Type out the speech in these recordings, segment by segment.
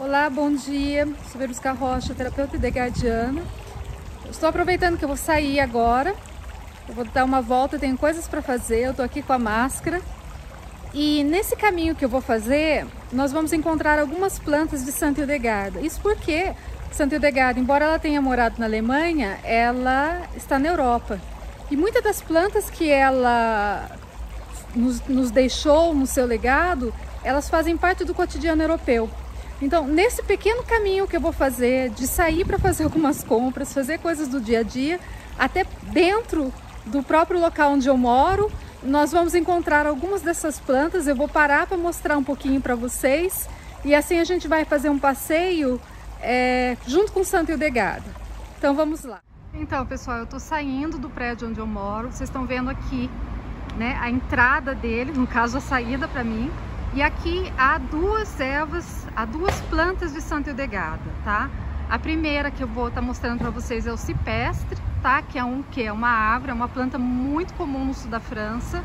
Olá, bom dia. Sou Verusca Rocha, terapeuta hiddegardiana. Estou aproveitando que eu vou sair agora. Eu vou dar uma volta, tenho coisas para fazer. Eu estou aqui com a máscara. E nesse caminho que eu vou fazer, nós vamos encontrar algumas plantas de Santa Hildegarda. Isso porque Santa Hildegarda, embora ela tenha morado na Alemanha, ela está na Europa. E muitas das plantas que ela nos deixou no seu legado, elas fazem parte do cotidiano europeu. Então, nesse pequeno caminho que eu vou fazer, de sair para fazer algumas compras, fazer coisas do dia a dia, até dentro do próprio local onde eu moro, nós vamos encontrar algumas dessas plantas. Eu vou parar para mostrar um pouquinho para vocês e assim a gente vai fazer um passeio junto com Santa Hildegarda. Então vamos lá. Então, pessoal, eu estou saindo do prédio onde eu moro. Vocês estão vendo aqui, né, a entrada dele, no caso a saída para mim. E aqui há duas ervas, há duas plantas de Santa Hildegarda, tá? A primeira que eu vou estar mostrando para vocês é o cipestre, tá? Que é uma árvore, é uma planta muito comum no sul da França,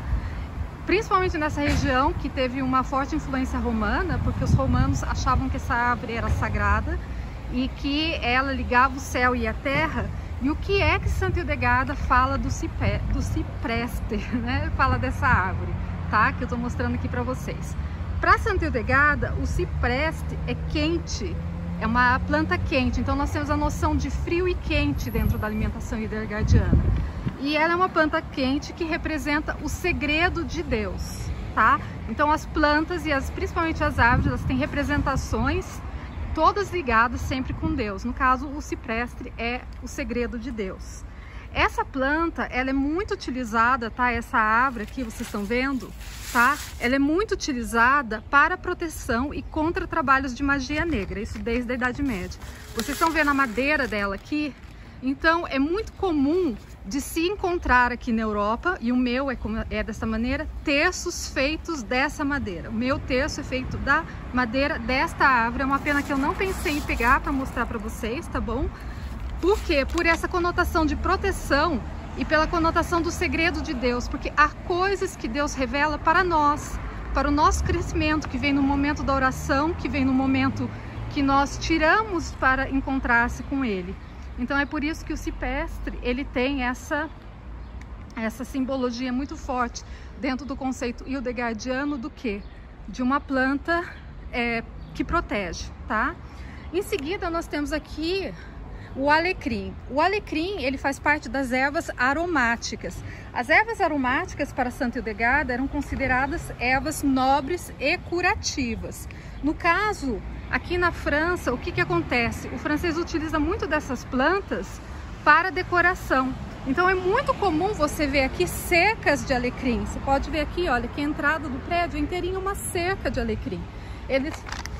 principalmente nessa região que teve uma forte influência romana, porque os romanos achavam que essa árvore era sagrada e que ela ligava o céu e a terra. E o que é que Santa Hildegarda fala do cipreste, né? Fala dessa árvore, tá? Que eu tô mostrando aqui para vocês. Para Santa Hildegarda, o cipreste é quente, é uma planta quente, então nós temos a noção de frio e quente dentro da alimentação hiddegardiana. E ela é uma planta quente que representa o segredo de Deus, tá? Então as plantas e principalmente as árvores, elas têm representações todas ligadas sempre com Deus. No caso, o cipreste é o segredo de Deus. Essa planta, ela é muito utilizada, tá? Essa árvore aqui, vocês estão vendo, tá? Ela é muito utilizada para proteção e contra trabalhos de magia negra, isso desde a Idade Média. Vocês estão vendo a madeira dela aqui? Então, é muito comum de se encontrar aqui na Europa, e o meu é dessa maneira, terços feitos dessa madeira. O meu terço é feito da madeira desta árvore. É uma pena que eu não pensei em pegar para mostrar para vocês, tá bom? Por quê? Por essa conotação de proteção e pela conotação do segredo de Deus, porque há coisas que Deus revela para nós, para o nosso crescimento, que vem no momento da oração, que vem no momento que nós tiramos para encontrar-se com Ele. Então é por isso que o cipestre, ele tem essa simbologia muito forte dentro do conceito hildegardiano do quê? De uma planta que protege, tá? Em seguida nós temos aqui o alecrim. O alecrim, ele faz parte das ervas aromáticas. As ervas aromáticas para Santa Hildegarda eram consideradas ervas nobres e curativas. No caso, aqui na França, o que acontece? O francês utiliza muito dessas plantas para decoração. Então é muito comum você ver aqui cercas de alecrim. Você pode ver aqui, olha, que a entrada do prédio inteirinha é uma cerca de alecrim.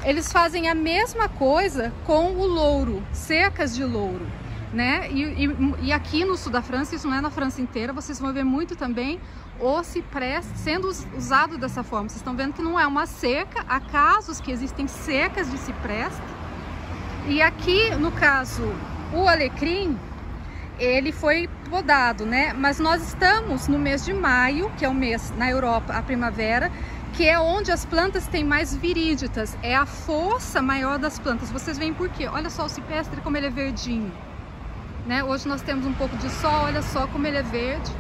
Eles fazem a mesma coisa com o louro, cercas de louro, né? E aqui no sul da França, isso não é na França inteira, vocês vão ver muito também o cipreste sendo usado dessa forma. Vocês estão vendo que não é uma cerca, há casos que existem cercas de cipreste. E aqui, no caso, o alecrim, ele foi podado, né? Mas nós estamos no mês de maio, que é o mês na Europa, a primavera, que é onde as plantas têm mais viríditas, é a força maior das plantas. Vocês veem por quê? Olha só o cipestre como ele é verdinho, né? Hoje nós temos um pouco de sol, olha só como ele é verde.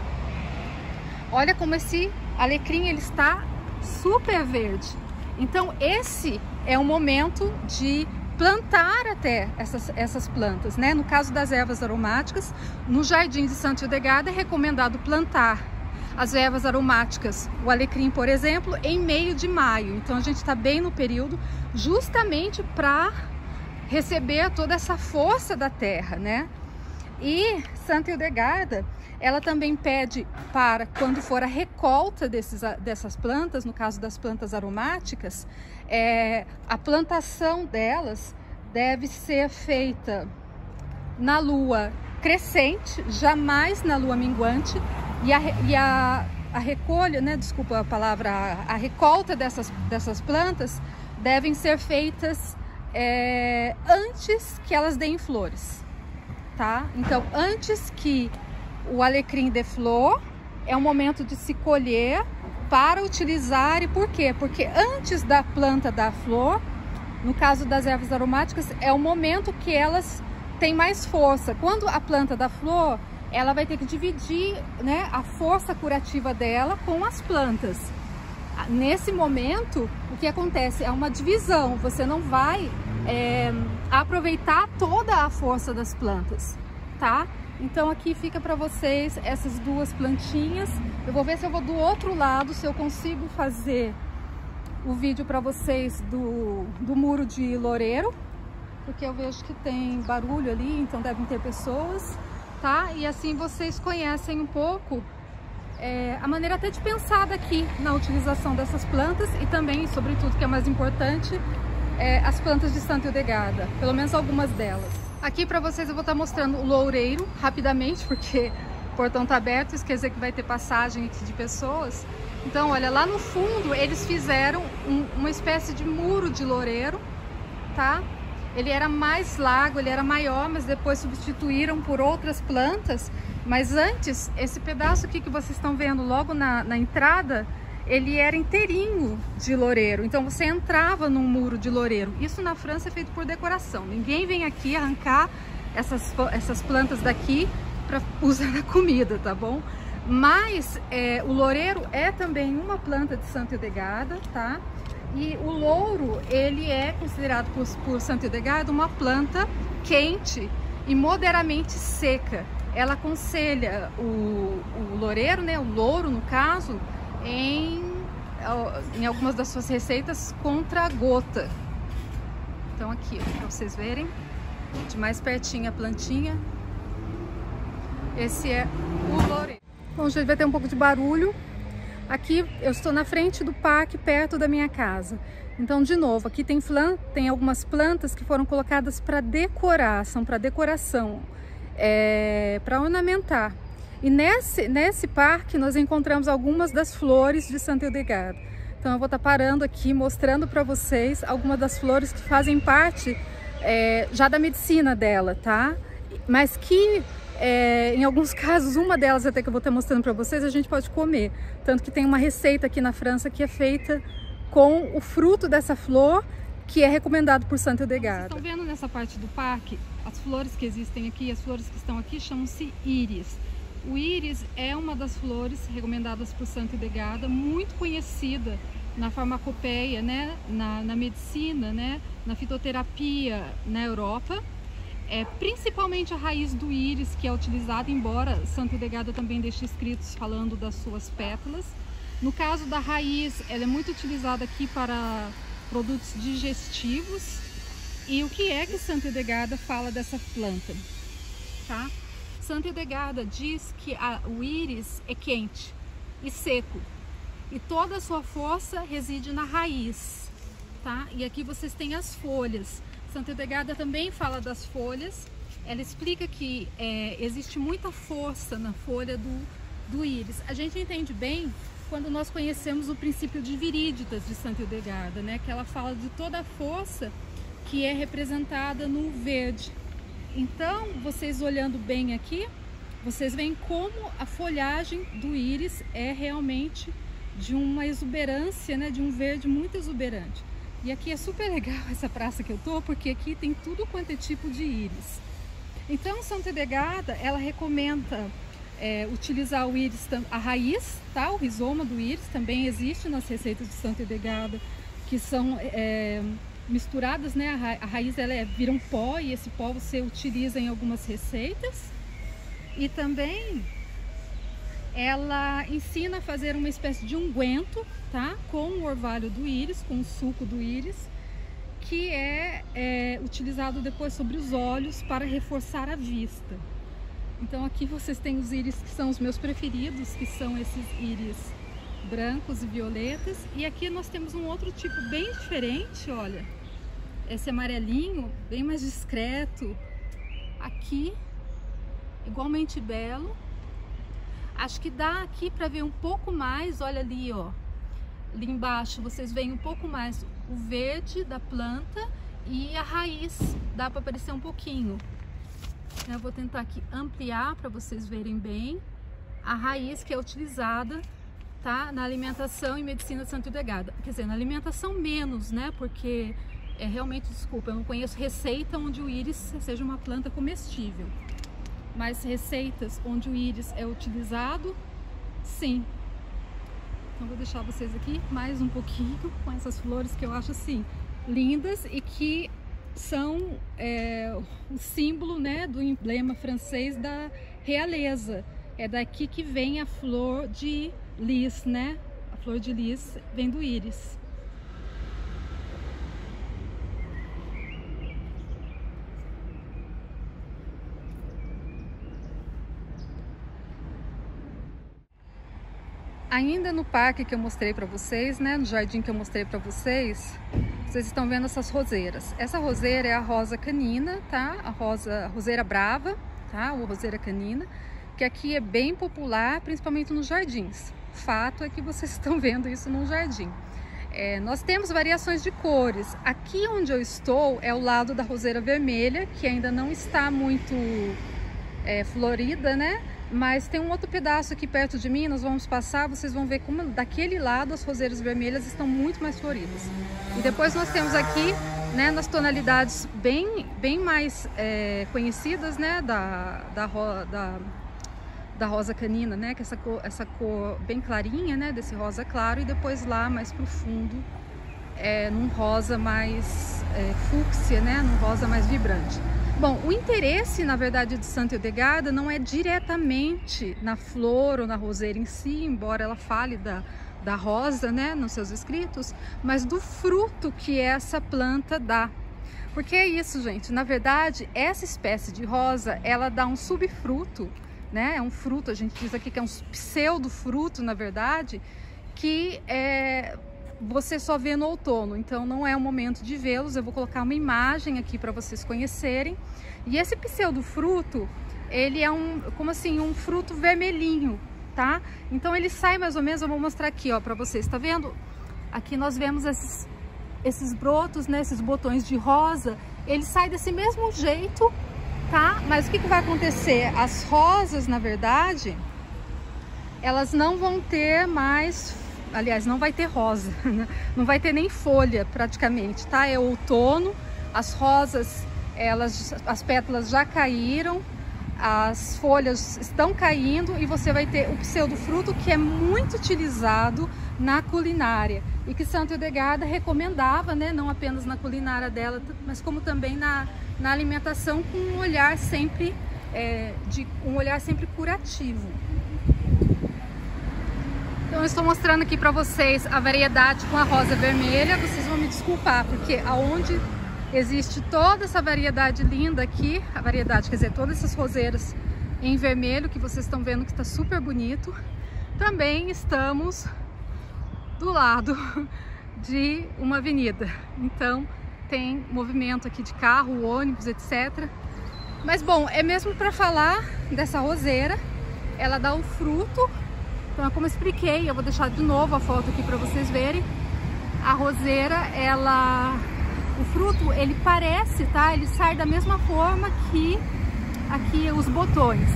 Olha como esse alecrim, ele está super verde. Então esse é o momento de plantar até essas plantas, né? No caso das ervas aromáticas, no jardim de Santa Hildegarda é recomendado plantar as ervas aromáticas, o alecrim, por exemplo, em meio de maio. Então a gente está bem no período justamente para receber toda essa força da terra, né? E Santa Hildegarda, ela também pede para, quando for a recolta dessas plantas, no caso das plantas aromáticas, a plantação delas deve ser feita na lua crescente, jamais na lua minguante, e a recolha, né, desculpa a palavra, a recolta dessas plantas devem ser feitas antes que elas deem flores, tá? Então, antes que o alecrim dê flor, é o momento de se colher para utilizar. E por quê? Porque antes da planta dar flor, no caso das ervas aromáticas, é o momento que elas têm mais força. Quando a planta dá flor, ela vai ter que dividir, né, a força curativa dela com as plantas. Nesse momento, o que acontece é uma divisão. Você não vai aproveitar toda a força das plantas, tá? Então aqui fica para vocês essas duas plantinhas. Eu vou ver se eu vou do outro lado, se eu consigo fazer o vídeo para vocês do muro de loureiro, porque eu vejo que tem barulho ali, então devem ter pessoas, tá? E assim vocês conhecem um pouco a maneira até de pensar daqui na utilização dessas plantas e também, sobretudo, que é mais importante, as plantas de Santa Hildegada, pelo menos algumas delas. Aqui para vocês eu vou estar mostrando o loureiro rapidamente, porque o portão está aberto, esquecer que vai ter passagem aqui de pessoas. Então, olha, lá no fundo eles fizeram uma espécie de muro de loureiro, tá? Ele era mais largo, ele era maior, mas depois substituíram por outras plantas. Mas antes, esse pedaço aqui que vocês estão vendo logo na entrada, ele era inteirinho de loureiro. Então você entrava num muro de loureiro. Isso na França é feito por decoração. Ninguém vem aqui arrancar essas plantas daqui para usar na comida, tá bom? Mas o loureiro é também uma planta de Santa Hildegada, tá? E o louro, ele é considerado por Santa Hildegada uma planta quente e moderadamente seca. Ela aconselha o loureiro, né, o louro no caso, em algumas das suas receitas contra a gota. Então aqui, para vocês verem de mais pertinho a plantinha. Esse é o loureiro. Bom, gente, vai ter um pouco de barulho. Aqui eu estou na frente do parque, perto da minha casa. Então, de novo, aqui tem algumas plantas que foram colocadas para decorar, são para decoração, para ornamentar. E nesse parque nós encontramos algumas das flores de Santa Hildegada. Então eu vou estar parando aqui, mostrando para vocês algumas das flores que fazem parte já da medicina dela, tá? Mas que em alguns casos, uma delas até que eu vou estar mostrando para vocês, a gente pode comer. Tanto que tem uma receita aqui na França que é feita com o fruto dessa flor, que é recomendado por Santa Hildegada. Vocês estão vendo nessa parte do parque, as flores que existem aqui, as flores que estão aqui chamam-se íris. O íris é uma das flores recomendadas por Santa Hildegada, muito conhecida na farmacopeia, né, na medicina, né, na fitoterapia na Europa. Principalmente a raiz do íris que é utilizada, embora Santa Hildegada também deixe escritos falando das suas pétalas. No caso da raiz, ela é muito utilizada aqui para produtos digestivos. E o que é que Santa Hildegada fala dessa planta? Tá? Santa Hildegada diz que o íris é quente e seco e toda a sua força reside na raiz, tá? E aqui vocês têm as folhas. Santa Hildegada também fala das folhas. Ela explica que existe muita força na folha do íris. A gente entende bem quando nós conhecemos o princípio de Viríditas de Santa Hildegada, né? Que ela fala de toda a força que é representada no verde. Então, vocês olhando bem aqui, vocês veem como a folhagem do íris é realmente de uma exuberância, né? De um verde muito exuberante. E aqui é super legal essa praça que eu tô, porque aqui tem tudo quanto é tipo de íris. Então, Santa Hildegada, ela recomenda utilizar o íris, a raiz, tá? O rizoma do íris também existe nas receitas de Santa Hildegada, que são misturadas, né? A raiz ela vira um pó e esse pó você utiliza em algumas receitas. E também ela ensina a fazer uma espécie de unguento, tá? Com o orvalho do íris, com o suco do íris, que é utilizado depois sobre os olhos para reforçar a vista. Então aqui vocês têm os íris que são os meus preferidos, que são esses íris brancos e violetas. E aqui nós temos um outro tipo bem diferente, olha. Esse amarelinho, bem mais discreto. Aqui, igualmente belo. Acho que dá aqui para ver um pouco mais, olha ali, ó. Ali embaixo vocês veem um pouco mais o verde da planta e a raiz, dá para aparecer um pouquinho. Eu vou tentar aqui ampliar para vocês verem bem a raiz que é utilizada, tá? Na alimentação e medicina de Santa Hildegada. Quer dizer, na alimentação menos, né? Porque realmente, desculpa, eu não conheço receita onde o íris seja uma planta comestível. Mas receitas onde o íris é utilizado, sim. Então vou deixar vocês aqui mais um pouquinho com essas flores que eu acho assim lindas e que são o símbolo, né, do emblema francês da realeza. É daqui que vem a flor de lis, né? A flor de lis vem do íris. Ainda no parque que eu mostrei para vocês, né, no jardim que eu mostrei para vocês, vocês estão vendo essas roseiras. Essa roseira é a rosa canina, tá? A roseira brava, tá? Ou roseira canina, que aqui é bem popular, principalmente nos jardins. Fato é que vocês estão vendo isso num jardim. Nós temos variações de cores. Aqui onde eu estou é o lado da roseira vermelha, que ainda não está muito florida, né? Mas tem um outro pedaço aqui perto de mim, nós vamos passar, vocês vão ver como daquele lado as roseiras vermelhas estão muito mais floridas. E depois nós temos aqui, né, nas tonalidades bem mais conhecidas, né, da rosa canina, né, que é essa cor bem clarinha, né, desse rosa claro, e depois lá mais pro fundo, num rosa mais fúcsia, né, num rosa mais vibrante. Bom, o interesse, na verdade, de Santa Hildegarda não é diretamente na flor ou na roseira em si, embora ela fale da rosa, né, nos seus escritos, mas do fruto que essa planta dá. Porque é isso, gente, na verdade, essa espécie de rosa, ela dá um subfruto, né, é um fruto, a gente diz aqui que é um pseudo-fruto, na verdade, que você só vê no outono, então não é o momento de vê-los. Eu vou colocar uma imagem aqui para vocês conhecerem. E esse pseudofruto, ele é como assim, um fruto vermelhinho, tá? Então ele sai mais ou menos, eu vou mostrar aqui, ó, para vocês, tá vendo? Aqui nós vemos esses brotos, né, esses botões de rosa, ele sai desse mesmo jeito, tá? Mas o que vai acontecer? As rosas, na verdade, elas não vão ter mais... Aliás, não vai ter rosa, né? Não vai ter nem folha praticamente, tá? É outono, as rosas, as pétalas já caíram, as folhas estão caindo e você vai ter o pseudofruto, que é muito utilizado na culinária e que Santa Hildegarda recomendava, né? Não apenas na culinária dela, mas como também na alimentação, com um olhar sempre curativo. Então eu estou mostrando aqui para vocês a variedade com a rosa vermelha. Vocês vão me desculpar, porque aonde existe toda essa variedade linda aqui, a variedade, quer dizer, todas essas roseiras em vermelho que vocês estão vendo que está super bonito, também estamos do lado de uma avenida. Então tem movimento aqui de carro, ônibus, etc. Mas bom, é mesmo para falar dessa roseira, ela dá o fruto. Então, como eu expliquei, eu vou deixar de novo a foto aqui para vocês verem. A roseira, o fruto, ele parece, tá? Ele sai da mesma forma que aqui os botões.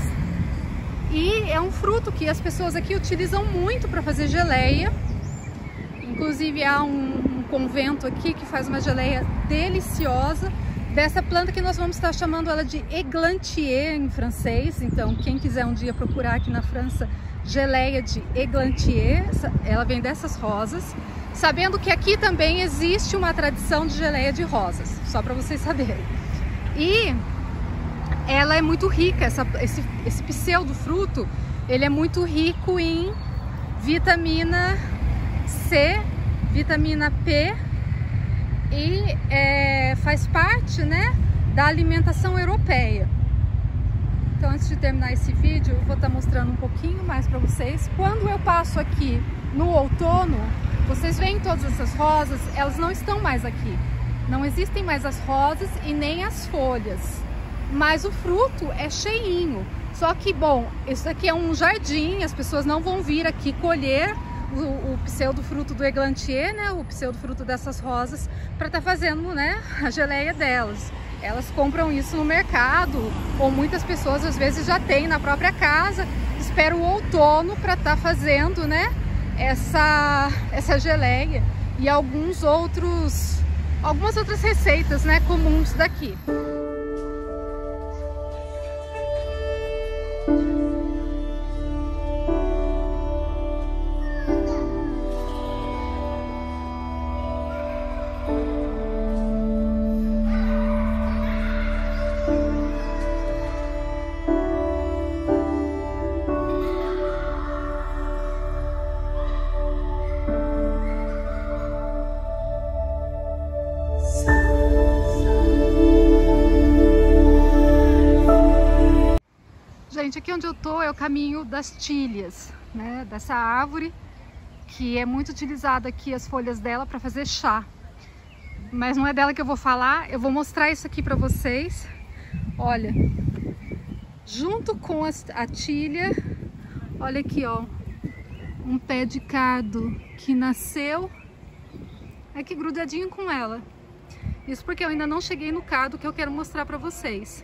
E é um fruto que as pessoas aqui utilizam muito para fazer geleia. Inclusive há um convento aqui que faz uma geleia deliciosa dessa planta que nós vamos estar chamando ela de églantier em francês. Então, quem quiser um dia procurar aqui na França, geleia de églantier, ela vem dessas rosas, sabendo que aqui também existe uma tradição de geleia de rosas, só para vocês saberem. E ela é muito rica, esse pseudofruto, ele é muito rico em vitamina C, vitamina P, e faz parte, né, da alimentação europeia. Então, antes de terminar esse vídeo, eu vou estar mostrando um pouquinho mais para vocês. Quando eu passo aqui no outono, vocês veem todas essas rosas, elas não estão mais aqui. Não existem mais as rosas e nem as folhas. Mas o fruto é cheinho. Só que, bom, isso aqui é um jardim, as pessoas não vão vir aqui colher o pseudofruto do églantier, né, o pseudofruto dessas rosas, para estar fazendo, né, a geleia delas. Elas compram isso no mercado, ou muitas pessoas às vezes já têm na própria casa, esperam o outono para estar fazendo, né, essa geleia. E alguns outros algumas outras receitas, né, comuns daqui. Gente, aqui onde eu tô é o caminho das tílias, né? Dessa árvore que é muito utilizada aqui, as folhas dela, para fazer chá. Mas não é dela que eu vou falar, eu vou mostrar isso aqui para vocês. Olha, junto com a tília, olha aqui, ó, um pé de cardo que nasceu aqui grudadinho com ela. Isso porque eu ainda não cheguei no cardo que eu quero mostrar para vocês.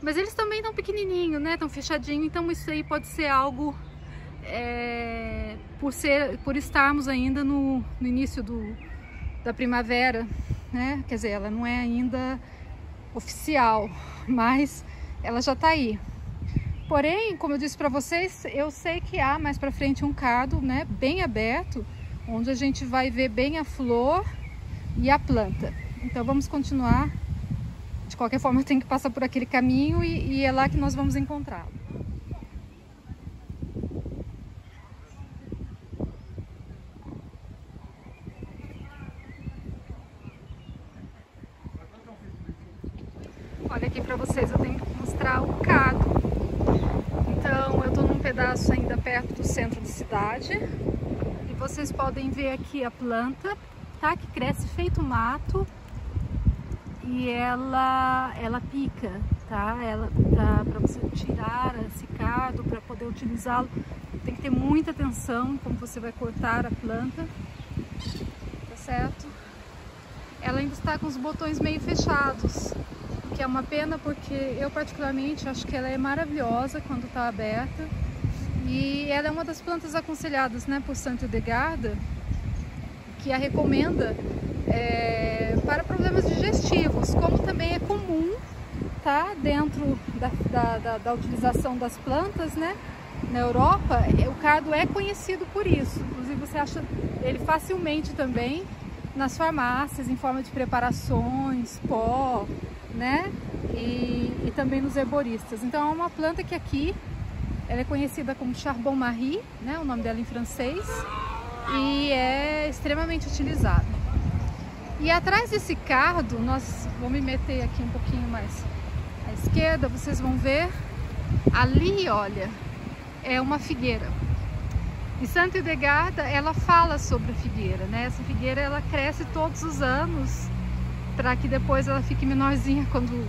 Mas eles também estão pequenininhos, né? Estão fechadinhos, então isso aí pode ser algo por estarmos ainda no início da primavera, né? Quer dizer, ela não é ainda oficial, mas ela já tá aí. Porém, como eu disse para vocês, eu sei que há mais para frente um cardo, né? Bem aberto, onde a gente vai ver bem a flor e a planta. Então vamos continuar. De qualquer forma, eu tenho que passar por aquele caminho e é lá que nós vamos encontrá-lo. Olha aqui para vocês, eu tenho que mostrar o cardo. Então, eu tô num pedaço ainda perto do centro da cidade. E vocês podem ver aqui a planta, tá? Que cresce feito mato. E ela pica, tá? Para você tirar esse cardo, para poder utilizá-lo, tem que ter muita atenção como você vai cortar a planta, tá certo? Ela ainda está com os botões meio fechados, o que é uma pena, porque eu particularmente acho que ela é maravilhosa quando está aberta. E ela é uma das plantas aconselhadas, né, por Santa Hildegarda, que a recomenda para problemas digestivos, como também é comum, tá, dentro da utilização das plantas, né? Na Europa, o cardo é conhecido por isso. Inclusive, você acha ele facilmente também nas farmácias, em forma de preparações, pó, né? E também nos herboristas. Então, é uma planta que aqui ela é conhecida como Charbon Marie, né? O nome dela em francês, e é extremamente utilizada. E atrás desse cardo, vou me meter aqui um pouquinho mais à esquerda, vocês vão ver, ali, olha, é uma figueira. E Santa Hildegarda, ela fala sobre a figueira, né? Essa figueira, ela cresce todos os anos, para que depois ela fique menorzinha quando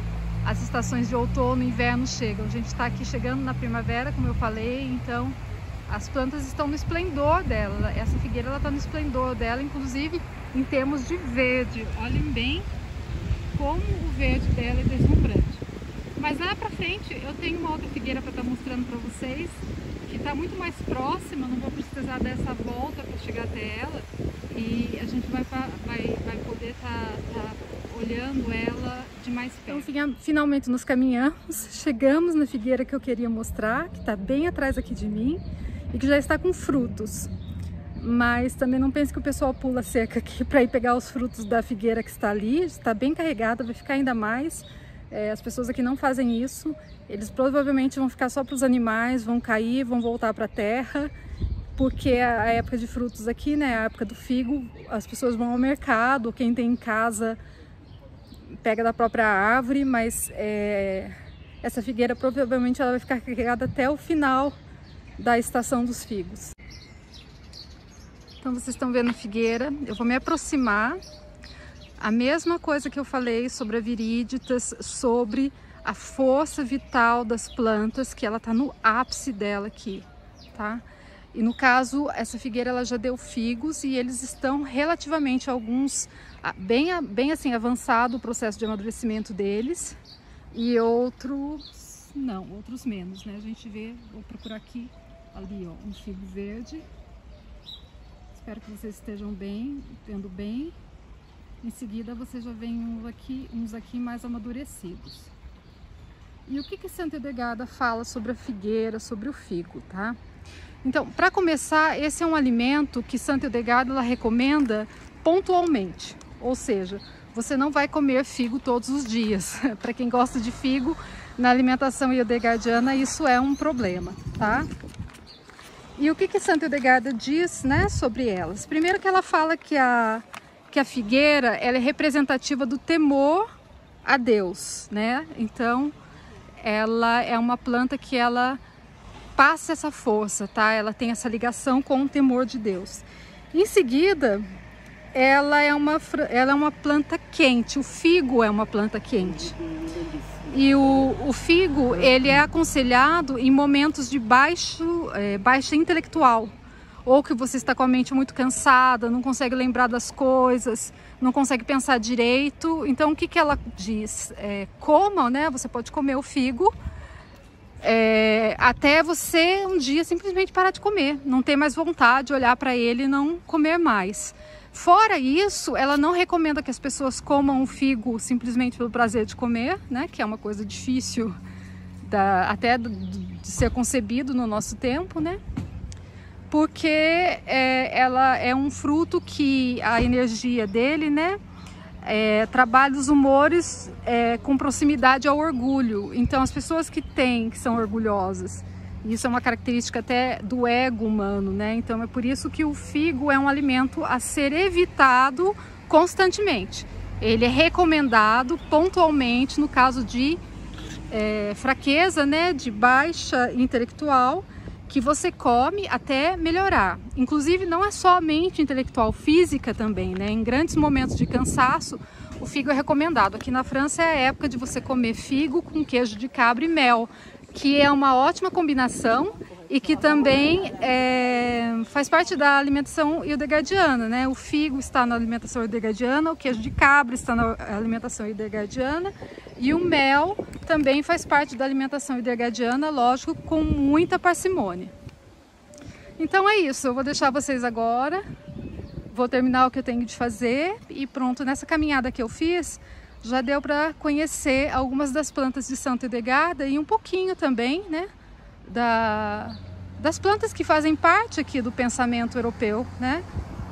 as estações de outono e inverno chegam. A gente está aqui chegando na primavera, como eu falei, então as plantas estão no esplendor dela. Essa figueira está no esplendor dela, inclusive em termos de verde. Olhem bem como o verde dela é deslumbrante. Mas lá pra frente eu tenho uma outra figueira para estar mostrando para vocês, que está muito mais próxima, não vou precisar dessa volta para chegar até ela, e a gente vai poder estar olhando ela de mais perto. Então, finalmente nos caminhamos, chegamos na figueira que eu queria mostrar, que está bem atrás aqui de mim e que já está com frutos. Mas também não pense que o pessoal pula cerca aqui para ir pegar os frutos da figueira que está ali, está bem carregada, vai ficar ainda mais. As pessoas aqui não fazem isso, eles provavelmente vão ficar só para os animais, vão cair, vão voltar para a terra, porque a época de frutos aqui, né, a época do figo, as pessoas vão ao mercado, quem tem em casa pega da própria árvore, mas essa figueira provavelmente ela vai ficar carregada até o final da estação dos figos. Então vocês estão vendo a figueira, eu vou me aproximar. A mesma coisa que eu falei sobre a viríditas, sobre a força vital das plantas, que ela está no ápice dela aqui, tá? E no caso, essa figueira ela já deu figos e eles estão relativamente alguns bem assim avançado o processo de amadurecimento deles, e outros não, outros menos, né? A gente vê, vou procurar aqui, ali ó, um figo verde. Espero que vocês estejam bem, vendo bem. Em seguida você já vem uns aqui mais amadurecidos. E o que Santa Edegada fala sobre a figueira, sobre o figo, tá? Então, para começar, esse é um alimento que Santa Edegada ela recomenda pontualmente, ou seja, você não vai comer figo todos os dias. Para quem gosta de figo, na alimentação edegardiana isso é um problema, tá? E o que Santa Edegada diz, né, sobre elas? Primeiro que ela fala que a figueira ela é representativa do temor a Deus, né? Então, ela é uma planta que ela passa essa força, tá? Ela tem essa ligação com o temor de Deus. Em seguida, ela é uma planta quente. O figo é uma planta quente. E o figo, ele é aconselhado em momentos de baixa intelectual, ou que você está com a mente muito cansada, não consegue lembrar das coisas, não consegue pensar direito. Então, o que ela diz? Coma, né? Você pode comer o figo até você um dia simplesmente parar de comer, não ter mais vontade, olhar para ele e não comer mais. Fora isso, ela não recomenda que as pessoas comam o figo simplesmente pelo prazer de comer, né? Que é uma coisa difícil até de ser concebido no nosso tempo, né? Porque ela é um fruto que a energia dele, né? Trabalha os humores com proximidade ao orgulho. Então as pessoas que são orgulhosas, isso é uma característica até do ego humano, né? Então é por isso que o figo é um alimento a ser evitado constantemente. Ele é recomendado pontualmente no caso de fraqueza, né? De baixa intelectual, que você come até melhorar. Inclusive não é somente intelectual, física também, né? Em grandes momentos de cansaço, o figo é recomendado. Aqui na França é a época de você comer figo com queijo de cabra e mel, que é uma ótima combinação e que também faz parte da alimentação edegardiana, né? O figo está na alimentação edegardiana, o queijo de cabra está na alimentação edegardiana e o mel também faz parte da alimentação edegardiana, lógico, com muita parcimônia. Então é isso, eu vou deixar vocês agora, vou terminar o que eu tenho de fazer e pronto. Nessa caminhada que eu fiz, já deu para conhecer algumas das plantas de Santa Edegada e um pouquinho também, né, das plantas que fazem parte aqui do pensamento europeu, né,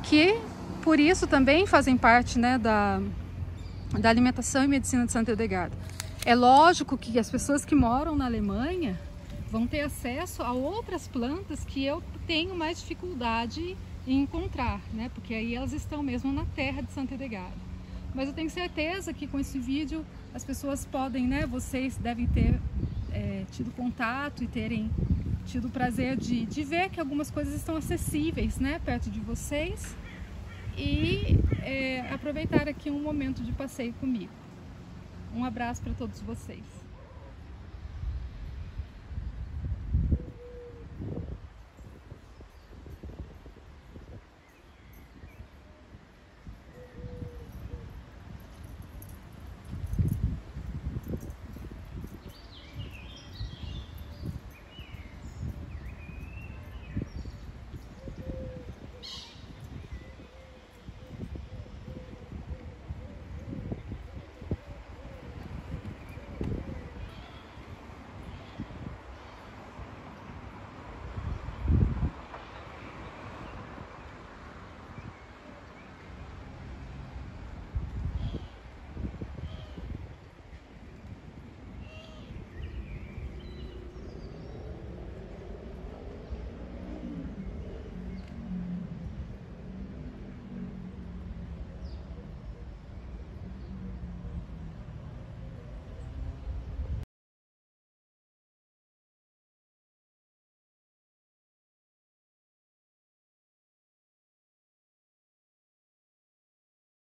que por isso também fazem parte, né, da alimentação e medicina de Santa Edegada. É lógico que as pessoas que moram na Alemanha vão ter acesso a outras plantas que eu tenho mais dificuldade em encontrar, né, porque aí elas estão mesmo na terra de Santa Edegada. Mas eu tenho certeza que com esse vídeo as pessoas podem, né, vocês devem ter tido contato e terem tido o prazer de ver que algumas coisas estão acessíveis, né, perto de vocês e aproveitar aqui um momento de passeio comigo. Um abraço para todos vocês.